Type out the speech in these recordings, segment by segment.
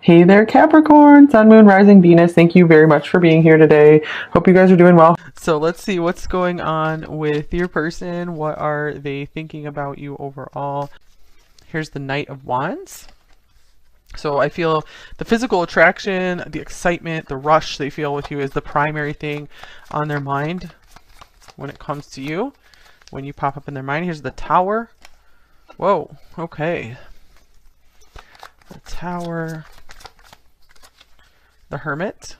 Hey there, Capricorn, Sun, Moon, Rising, Venus. Thank you very much for being here today. Hope you guys are doing well. So let's see what's going on with your person. What are they thinking about you overall? Here's the Knight of Wands. So I feel the physical attraction, the excitement, the rush they feel with you is the primary thing on their mind when it comes to you. When you pop up in their mind, here's the Tower. Whoa, okay. The Tower. The Hermit.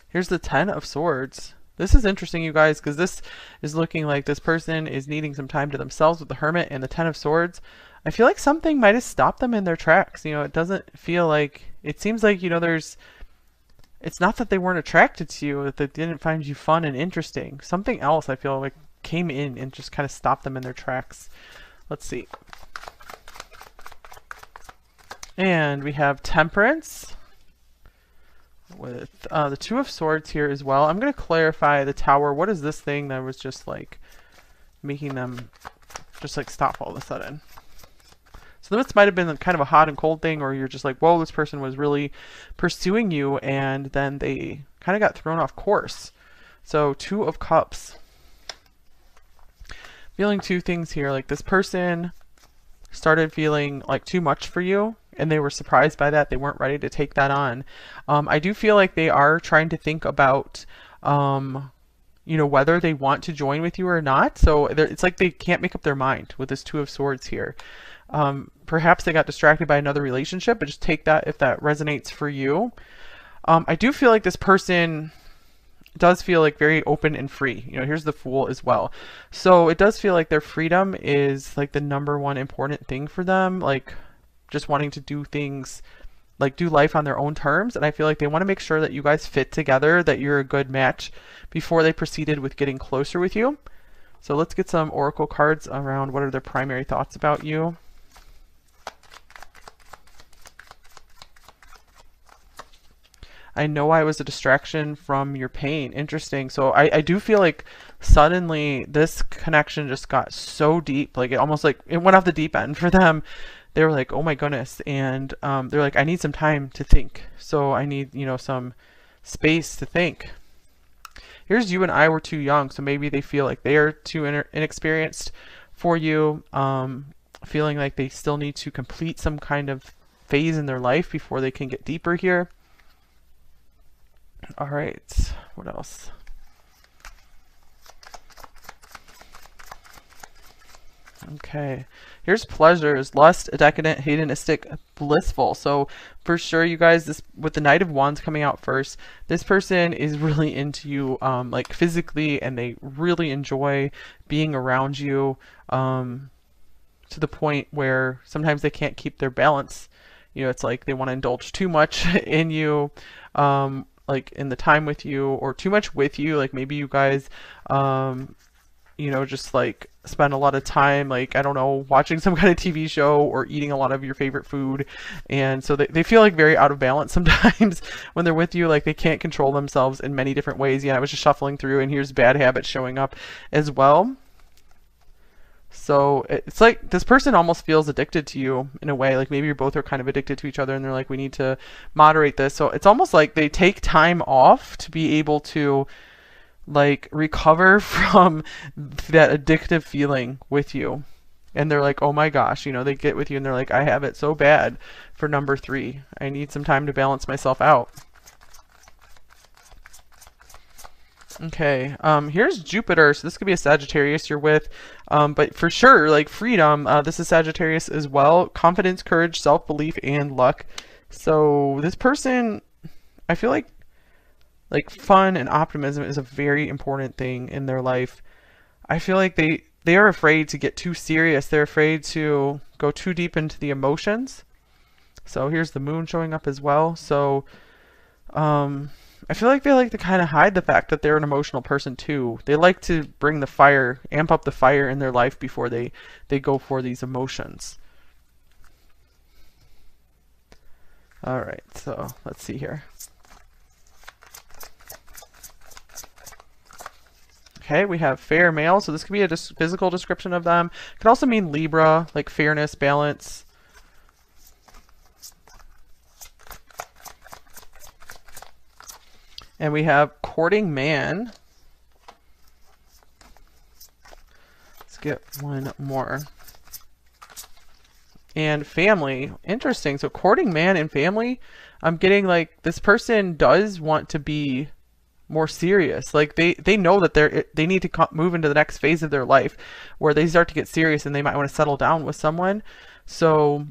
Here's the Ten of Swords. This is interesting, you guys, because this is looking like this person is needing some time to themselves with the Hermit and the Ten of Swords. I feel like something might have stopped them in their tracks. You know, it doesn't feel like, it seems like, you know, it's not that they weren't attracted to you, that they didn't find you fun and interesting. Something else I feel like came in and just kind of stopped them in their tracks. Let's see. And we have Temperance with the Two of Swords here as well. I'm going to clarify the Tower. What is this thing that was just like making them just like stop all of a sudden? So this might have been kind of a hot and cold thing, or you're just like, whoa, this person was really pursuing you, and then they kind of got thrown off course. So Two of Cups. Feeling two things here. Like this person started feeling like too much for you, and they were surprised by that. They weren't ready to take that on. I do feel like they are trying to think about, you know, whether they want to join with you or not. So it's like they can't make up their mind with this Two of Swords here. Perhaps they got distracted by another relationship, but just take that if that resonates for you. I do feel like this person does feel like very open and free. You know, here's the Fool as well. So it does feel like their freedom is like the #1 important thing for them. Like just wanting to do things, like do life on their own terms. And I feel like they want to make sure that you guys fit together, that you're a good match before they proceeded with getting closer with you. So let's get some oracle cards around what are their primary thoughts about you. I know I was a distraction from your pain. Interesting. So I do feel like suddenly this connection just got so deep, like it almost like it went off the deep end for them. They were like, oh my goodness. And they're like, I need some time to think. So I need, you know, some space to think. Here's You and I Were Too Young. So maybe they feel like they are too inexperienced for you, feeling like they still need to complete some kind of phase in their life before they can get deeper here. All right, what else? Okay, here's Pleasures, Lust, Decadent, Hedonistic, Blissful. So for sure, you guys, this with the Knight of Wands coming out first, this person is really into you, like physically, and they really enjoy being around you, to the point where sometimes they can't keep their balance. You know, it's like they want to indulge too much in you, like in the time with you, or too much with you. Like maybe you guys, you know, just like spend a lot of time, like, I don't know, watching some kind of TV show or eating a lot of your favorite food. And so they feel like very out of balance sometimes when they're with you. Like they can't control themselves in many different ways. Yeah, I was just shuffling through and here's bad habits showing up as well. So it's like this person almost feels addicted to you in a way. Like maybe you both are kind of addicted to each other and they're like, we need to moderate this. So it's almost like they take time off to be able to like recover from that addictive feeling with you. And they're like, oh my gosh, you know, they get with you and they're like, I have it so bad for #3. I need some time to balance myself out. Okay, here's Jupiter. So this could be a Sagittarius you're with, but for sure, like freedom, this is Sagittarius as well. Confidence, courage, self-belief, and luck. So this person, I feel like fun and optimism is a very important thing in their life. I feel like they are afraid to get too serious. They're afraid to go too deep into the emotions. So here's the Moon showing up as well. So, I feel like they like to kind of hide the fact that they're an emotional person too. They like to bring the fire, amp up the fire in their life before they go for these emotions. All right, so let's see here. Okay, we have fair male, so this could be a physical description of them. It could also mean Libra, like fairness, balance. And we have courting man. Let's get one more. And family. Interesting. So courting man and family, I'm getting like this person does want to be more serious. Like they know that they need to move into the next phase of their life where they start to get serious and they might want to settle down with someone. So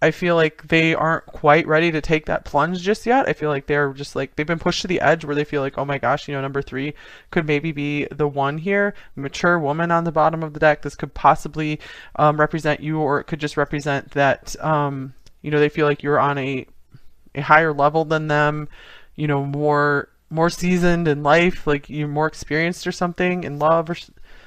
I feel like they aren't quite ready to take that plunge just yet. I feel like they're just like they've been pushed to the edge where they feel like, oh my gosh, you know, number 3 could maybe be the one here. Mature woman on the bottom of the deck. This could possibly represent you, or it could just represent that you know, they feel like you're on a higher level than them, you know, more seasoned in life, like you're more experienced or something in love or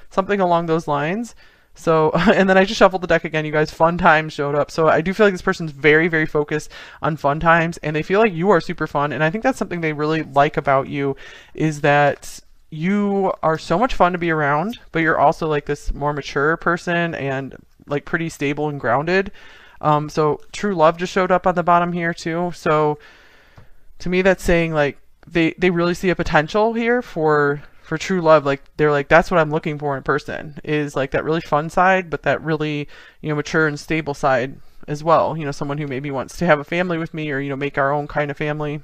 something along those lines. So, and then I just shuffled the deck again, you guys. Fun times showed up. So I do feel like this person's very, very focused on fun times, and they feel like you are super fun. And I think that's something they really like about you, is that you are so much fun to be around, but you're also like this more mature person and like pretty stable and grounded. So true love just showed up on the bottom here too. So to me, that's saying like they really see a potential here for true love. Like they're like, that's what I'm looking for in a person, is like that really fun side, but that really, you know, mature and stable side as well. You know, someone who maybe wants to have a family with me, or, you know, make our own kind of family.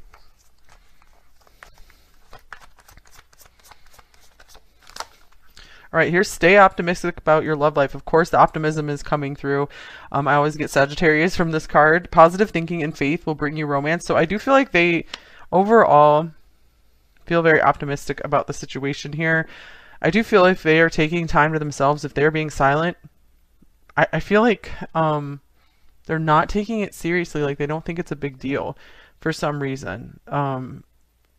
All right, here's stay optimistic about your love life. Of course, the optimism is coming through. I always get Sagittarius from this card. Positive thinking and faith will bring you romance. So I do feel like they overall feel very optimistic about the situation here. I do feel if they are taking time to themselves, if they're being silent, I feel like they're not taking it seriously. Like they don't think it's a big deal for some reason.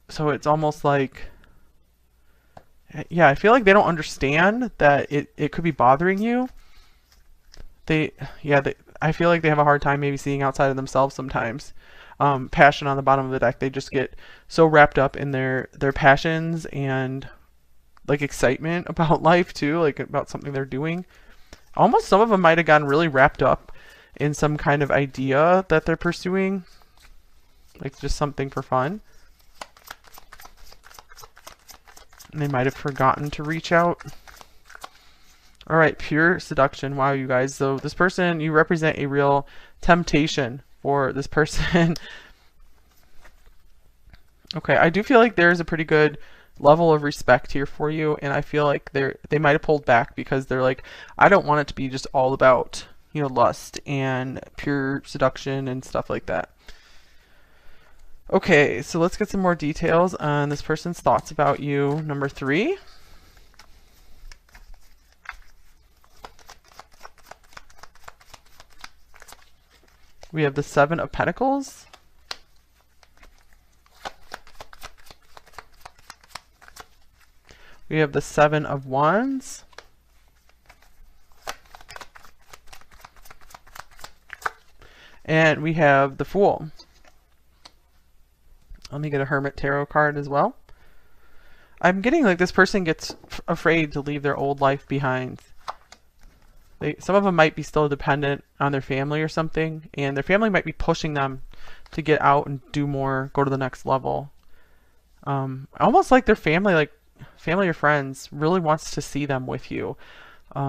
So it's almost like, yeah, I feel like they don't understand that it could be bothering you. I feel like they have a hard time maybe seeing outside of themselves sometimes. Passion on the bottom of the deck. They just get so wrapped up in their passions and like excitement about life too, like about something they're doing. Almost some of them might have gotten really wrapped up in some kind of idea that they're pursuing, like just something for fun. And they might have forgotten to reach out. All right, pure seduction. Wow, you guys. So this person, you represent a real temptation for this person. Okay, I do feel like there's a pretty good level of respect here for you, and I feel like they might have pulled back because they're like, I don't want it to be just all about, you know, lust and pure seduction and stuff like that. Okay, so let's get some more details on this person's thoughts about you. Number 3. We have the 7 of Pentacles. We have the 7 of Wands. And we have the Fool. Let me get a Hermit Tarot card as well. I'm getting like this person gets afraid to leave their old life behind. Some of them might be still dependent on their family or something, and their family might be pushing them to get out and do more, go to the next level. Almost like their family, like family or friends, really wants to see them with you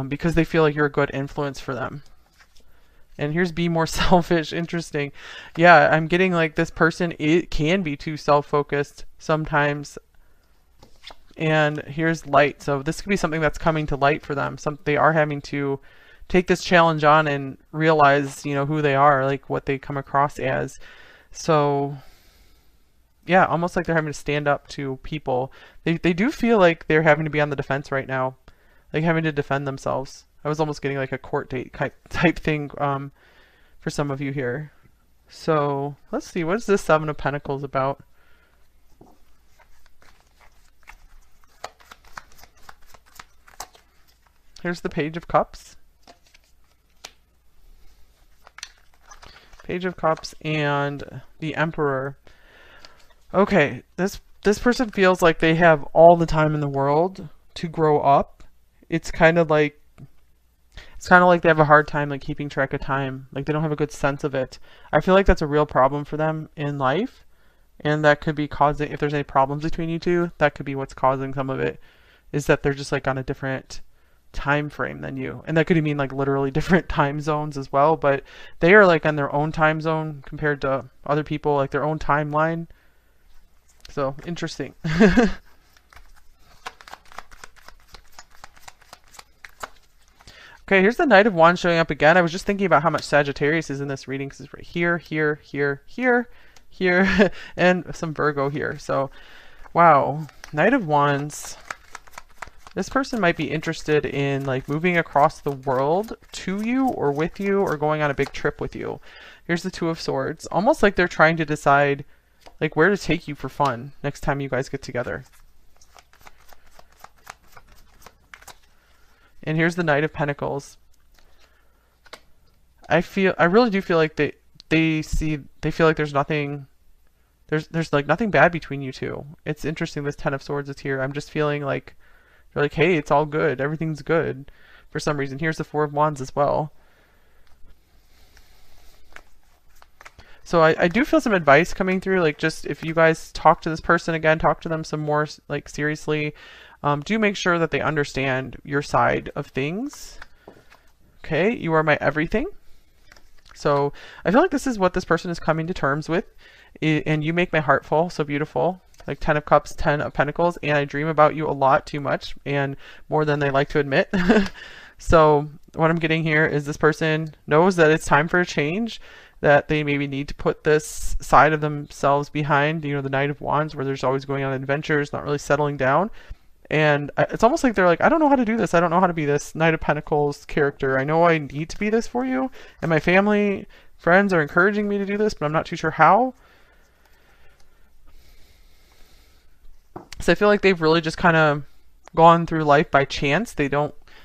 because they feel like you're a good influence for them. And here's be more selfish. Interesting. Yeah, I'm getting like this person, it can be too self-focused sometimes. And here's light. So this could be something that's coming to light for them. They are having to take this challenge on and realize, you know, who they are, like what they come across as. So yeah, almost like they're having to stand up to people. They do feel like they're having to be on the defense right now, like having to defend themselves. I was almost getting like a court date type thing for some of you here. So let's see, what is this 7 of Pentacles about? Here's the Page of Cups. Page of Cups and the Emperor. Okay, this person feels like they have all the time in the world to grow up, it's kind of like they have a hard time like keeping track of time. Like they don't have a good sense of it. I feel like that's a real problem for them in life, and that could be causing, if there's any problems between you two, that could be what's causing some of it, is that they're just like on a different time frame than you. And that could mean like literally different time zones as well, but they are like on their own time zone compared to other people, like their own timeline. So interesting. Okay, here's the Knight of Wands showing up again. I was just thinking about how much Sagittarius is in this reading, because it's right here, here, here, here, here, and some Virgo here. So, wow. Knight of Wands. This person might be interested in like moving across the world to you or with you, or going on a big trip with you. Here's the Two of Swords. Almost like they're trying to decide like where to take you for fun next time you guys get together. And here's the Knight of Pentacles. I really do feel like they feel like there's nothing, there's like nothing bad between you two. It's interesting, this Ten of Swords is here. I'm just feeling like they're like, hey, it's all good, everything's good for some reason. Here's the Four of Wands as well. So I do feel some advice coming through, like just if you guys talk to this person again, talk to them some more like seriously. Do make sure that they understand your side of things. Okay, you are my everything. So I feel like this is what this person is coming to terms with. And you make my heart full, so beautiful. Like 10 of Cups, 10 of Pentacles, and I dream about you a lot, too much, and more than they like to admit. So what I'm getting here is this person knows that it's time for a change, that they maybe need to put this side of themselves behind, you know, the Knight of Wands, where there's always going on adventures, not really settling down. And it's almost like they're like, I don't know how to do this. I don't know how to be this Knight of Pentacles character. I know I need to be this for you. And my family, friends are encouraging me to do this, but I'm not too sure how. So I feel like they've really just kind of gone through life by chance. They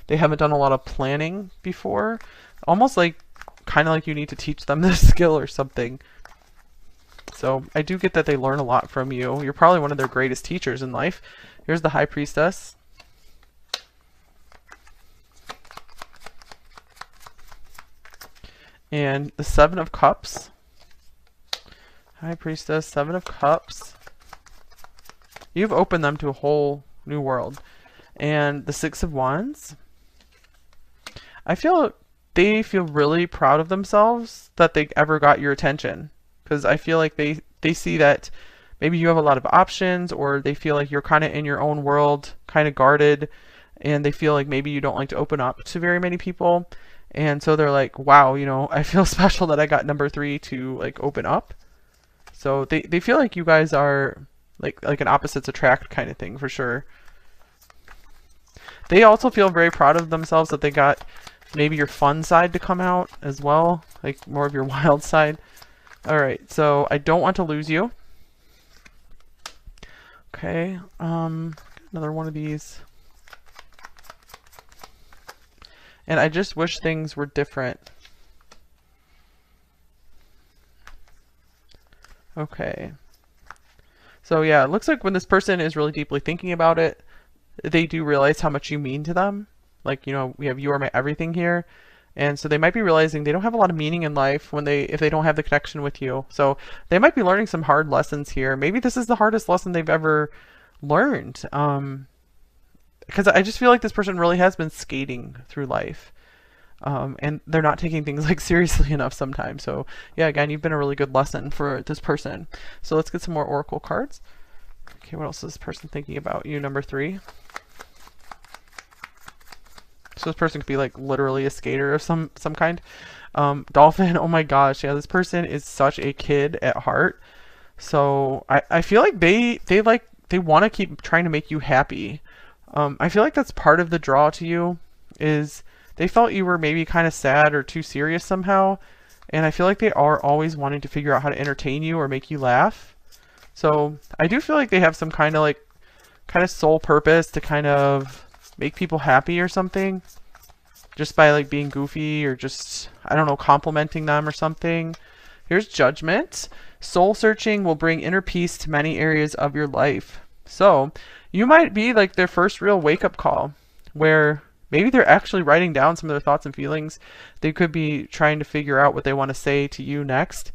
haven't done a lot of planning before. Almost like, kind of like you need to teach them this skill or something. So I do get that they learn a lot from you. You're probably one of their greatest teachers in life. Here's the High Priestess. And the Seven of Cups. High Priestess, Seven of Cups. You've opened them to a whole new world. And the Six of Wands. I feel they feel really proud of themselves that they ever got your attention. Because I feel like they see that maybe you have a lot of options, or they feel like you're kind of in your own world, kind of guarded, and they feel like maybe you don't like to open up to very many people. And so they're like, wow, you know, I feel special that I got number 3 to like open up. So they feel like you guys are like an opposites attract kind of thing for sure. They also feel very proud of themselves that they got maybe your fun side to come out as well, like more of your wild side. All right, so I don't want to lose you. Okay, another one of these. And I just wish things were different. Okay. So yeah, it looks like when this person is really deeply thinking about it, they do realize how much you mean to them. Like, you know, we have you are my everything here. And so they might be realizing they don't have a lot of meaning in life when if they don't have the connection with you. So they might be learning some hard lessons here. Maybe this is the hardest lesson they've ever learned. Because I just feel like this person really has been skating through life. And they're not taking things like seriously enough sometimes. So yeah, again, you've been a really good lesson for this person. So let's get some more Oracle cards. Okay, what else is this person thinking about you, number 3? So this person could be like literally a skater of some kind. Dolphin, oh my gosh, yeah, this person is such a kid at heart. So I feel like they want to keep trying to make you happy. I feel like that's part of the draw to you, is they felt you were maybe kind of sad or too serious somehow. And I feel like they are always wanting to figure out how to entertain you or make you laugh. So I do feel like they have some kind of sole purpose to kind of make people happy or something, just by like being goofy or just, I don't know, complimenting them or something. Here's Judgment. Soul searching will bring inner peace to many areas of your life. So you might be like their first real wake-up call, where maybe they're actually writing down some of their thoughts and feelings. They could be trying to figure out what they want to say to you next.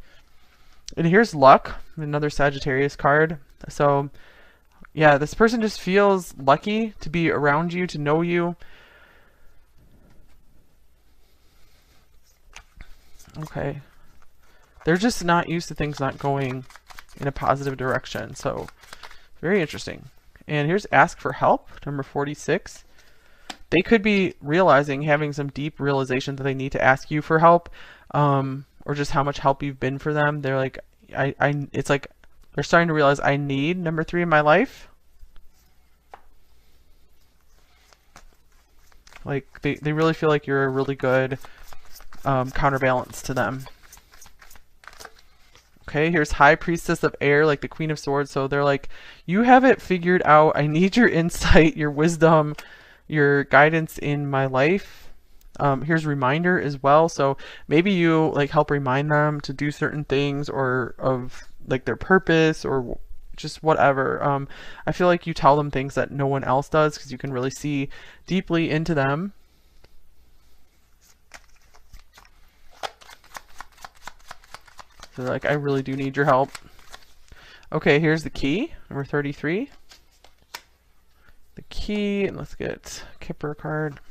And here's luck, another Sagittarius card. So yeah, this person just feels lucky to be around you, to know you. Okay. They're just not used to things not going in a positive direction. So very interesting. And here's ask for help, number 46. They could be realizing, having some deep realization that they need to ask you for help, or just how much help you've been for them. They're like, it's like they're starting to realize I need number 3 in my life. Like they really feel like you're a really good counterbalance to them. Okay, here's High Priestess of Air, like the Queen of Swords. So they're like, you have it figured out. I need your insight, your wisdom, your guidance in my life. Here's Reminder as well. So maybe you like help remind them to do certain things, or of like their purpose, or just whatever. I feel like you tell them things that no one else does, because you can really see deeply into them. So they're like, I really do need your help. Okay, here's the key, number 33. The key, and let's get Kipper card.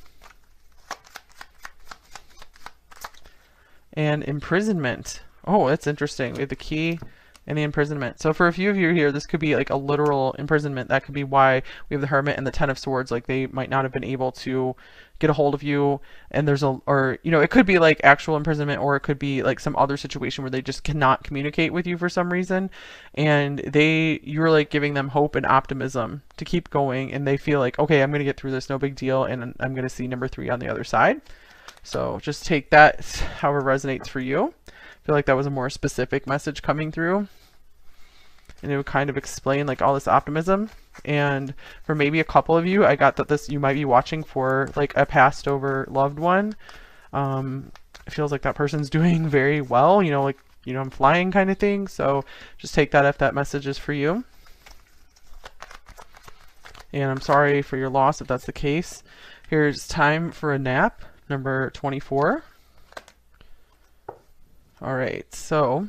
And imprisonment. Oh, that's interesting. We have the key and the imprisonment. So for a few of you here, this could be like a literal imprisonment. That could be why we have the Hermit and the Ten of Swords. Like they might not have been able to get a hold of you, and there's a, or you know, it could be like actual imprisonment, or it could be like some other situation where they just cannot communicate with you for some reason, and you're like giving them hope and optimism to keep going, and they feel like, okay, I'm gonna get through this, no big deal, and I'm gonna see number 3 on the other side. So just take that however resonates for you. I feel like that was a more specific message coming through, and it would kind of explain like all this optimism. And for maybe a couple of you, I got that you might be watching for like a passed over loved one. It feels like that person's doing very well, you know, like, you know, I'm flying kind of thing. So just take that if that message is for you. And I'm sorry for your loss if that's the case. Here's time for a nap, number 24. All right, so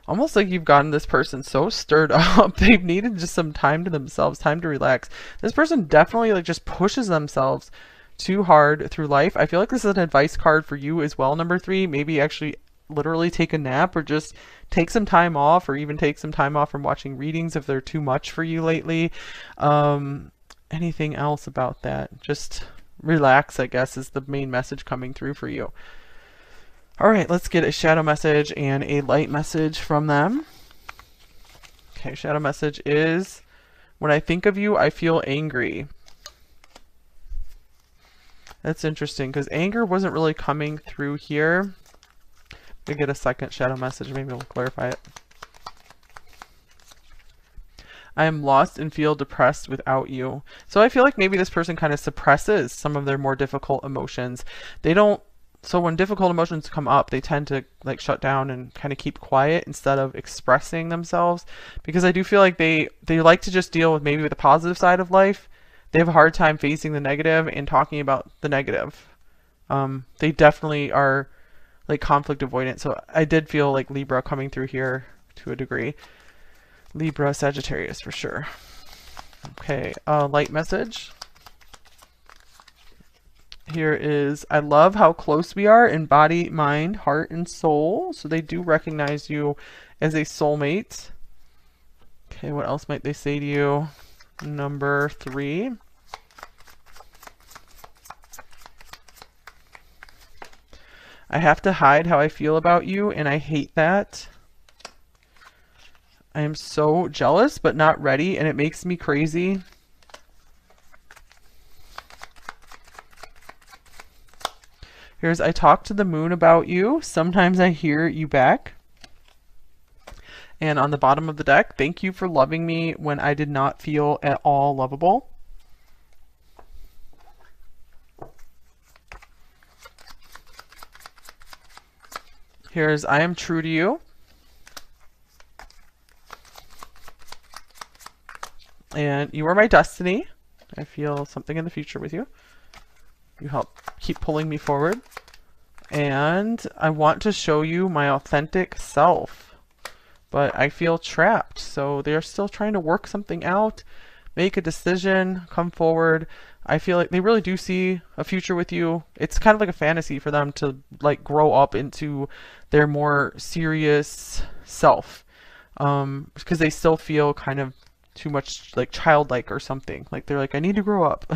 almost like you've gotten this person so stirred up, they've needed just some time to themselves, time to relax. This person definitely like just pushes themselves too hard through life. I feel like this is an advice card for you as well, number 3. Maybe actually literally take a nap, or just take some time off, or even take some time off from watching readings if they're too much for you lately. Anything else about that? Just relax, I guess, is the main message coming through for you. All right, let's get a shadow message and a light message from them. Okay, shadow message is, when I think of you, I feel angry. That's interesting, because anger wasn't really coming through here. We get a second shadow message, maybe we'll clarify it. I am lost and feel depressed without you. So I feel like maybe this person kind of suppresses some of their more difficult emotions. So when difficult emotions come up, they tend to like shut down and kind of keep quiet instead of expressing themselves, because I do feel like they like to just deal with maybe the positive side of life. They have a hard time facing the negative and talking about the negative. They definitely are like conflict avoidant. So I did feel like Libra coming through here to a degree. Libra, Sagittarius for sure. Okay, light message. Here is, I love how close we are in body, mind, heart, and soul. So they do recognize you as a soulmate. Okay, what else might they say to you? Number 3. I have to hide how I feel about you, and I hate that. I am so jealous, but not ready, and it makes me crazy. Here's, I talk to the moon about you. Sometimes I hear you back. And on the bottom of the deck, thank you for loving me when I did not feel at all lovable. Here's, I am true to you. And you are my destiny. I feel something in the future with you. You help keep pulling me forward. And I want to show you my authentic self, but I feel trapped. So they're still trying to work something out, make a decision, come forward. I feel like they really do see a future with you. It's kind of like a fantasy for them to like grow up into their more serious self, because they still feel kind of too much like childlike or something. Like they're like, I need to grow up.